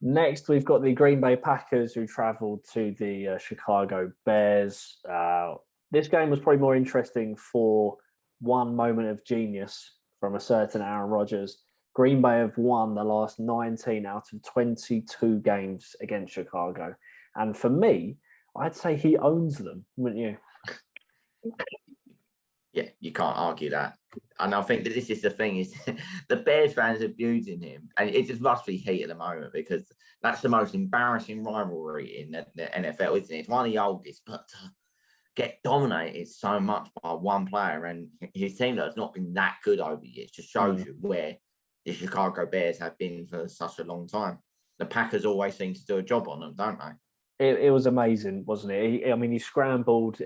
Next, we've got the Green Bay Packers who travelled to the Chicago Bears. This game was probably more interesting for one moment of genius from a certain Aaron Rodgers. Green Bay have won the last 19 out of 22 games against Chicago. And for me, I'd say he owns them, wouldn't you? Yeah, you can't argue that. And I think that this is the thing is the Bears fans are abusing him. And it just must be heat at the moment because that's the most embarrassing rivalry in the NFL, isn't it? It's one of the oldest, but to get dominated so much by one player and his team that has not been that good over the years just shows you where the Chicago Bears have been for such a long time. The Packers always seem to do a job on them, don't they? It was amazing, wasn't it? I mean, he scrambled.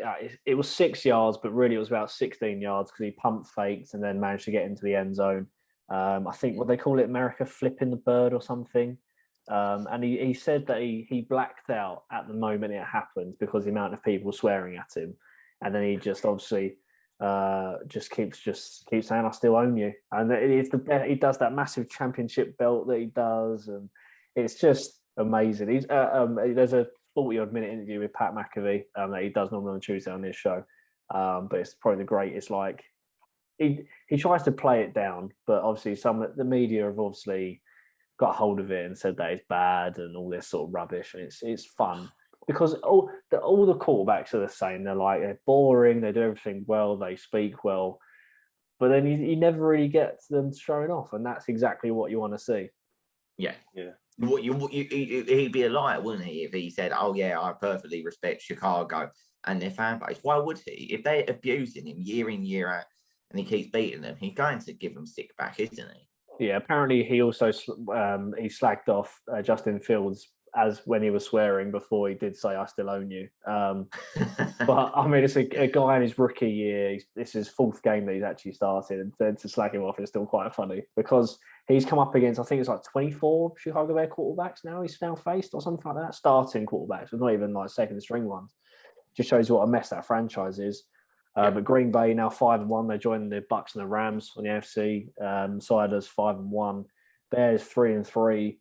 It was 6 yards, but really it was about 16 yards because he pump faked and then managed to get into the end zone. I think what they call it, America flipping the bird or something. And he said that he blacked out at the moment it happened because the amount of people swearing at him, and then he just obviously just keeps saying, "I still own you," and he does that massive championship belt that he does, and it's just amazing. There's a 40-odd minute interview with Pat McAfee that he does normally on Tuesday on this show. But it's probably the greatest. Like he tries to play it down, but obviously the media have obviously got hold of it and said that it's bad and all this sort of rubbish. And it's fun because all the quarterbacks are the same. They're boring. They do everything well. They speak well, but then you never really get them showing off, and that's exactly what you want to see. Yeah. He'd be a liar, wouldn't he, if he said, "Oh yeah, I perfectly respect Chicago and their fan base." Why would he? If they're abusing him year in year out and he keeps beating them, he's going to give them stick back, isn't he? Yeah. Apparently, he also he slagged off Justin Fields as when he was swearing before he did say, "I still own you." But I mean, it's a guy in his rookie year. This is his fourth game that he's actually started, and then to slag him off is still quite funny because he's come up against, I think it's like 24 Chicago Bear quarterbacks now. He's now faced or something like that, starting quarterbacks, but not even like second string ones. Just shows you what a mess that franchise is. But Green Bay now 5-1. They joined the Bucks and the Rams on the AFC side as 5-1. Bears 3-3.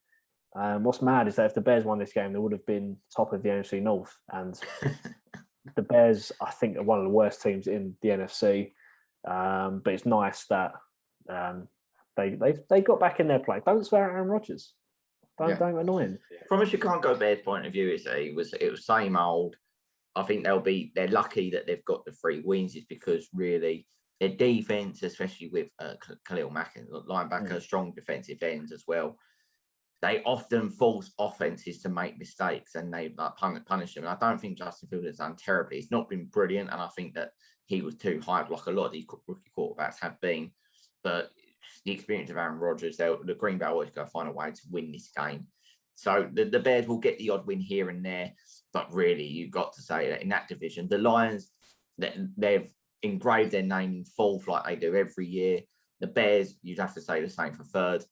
What's mad is that if the Bears won this game, they would have been top of the NFC North. And the Bears, I think, are one of the worst teams in the NFC. But it's nice that they got back in their play. Don't swear at Aaron Rodgers. Don't annoy him. From a Chicago Bears point of view, it was same old. I think they're lucky that they've got the 3 wins is because really their defense, especially with Khalil Mack and linebacker, strong defensive ends as well. They often force offenses to make mistakes and they punish them. And I don't think Justin Fields has done terribly. It's not been brilliant, and I think that he was too hyped, like a lot of these rookie quarterbacks have been. But the experience of Aaron Rodgers, the Green Bay always going to find a way to win this game. So the Bears will get the odd win here and there, but really you've got to say that in that division, the Lions, they've engraved their name in fourth like they do every year. The Bears, you'd have to say the same for third.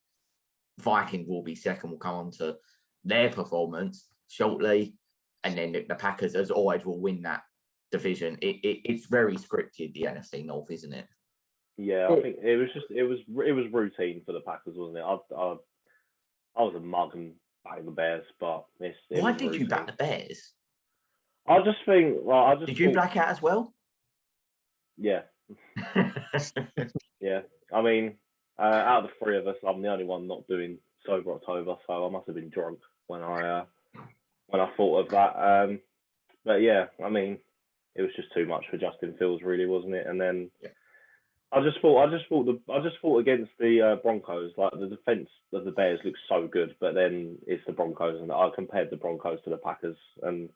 Vikings will be second. We'll come on to their performance shortly, and then the Packers, as always, will win that division. It's very scripted, the NFC North, isn't it? Yeah, I think it was routine for the Packers, wasn't it? I was a mug and back the Bears, but why did you back the Bears? I just think. Well, did you black out as well? Yeah. Yeah. I mean, out of the 3 of us, I'm the only one not doing sober October, so I must have been drunk when I thought of that. But yeah, I mean, it was just too much for Justin Fields, really, wasn't it? And then I just fought against the Broncos. Like the defense of the Bears looks so good, but then it's the Broncos, and I compared the Broncos to the Packers, and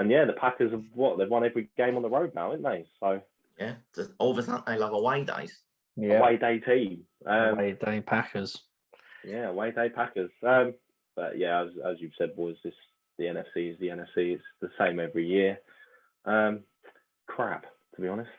yeah, the Packers have they've won every game on the road now, haven't they? So yeah, all of a sudden they love away days. Yeah. Away day team. Away day Packers. Yeah, away day Packers. But yeah, as you've said, boys, the NFC is the NFC. It's the same every year. Crap, to be honest.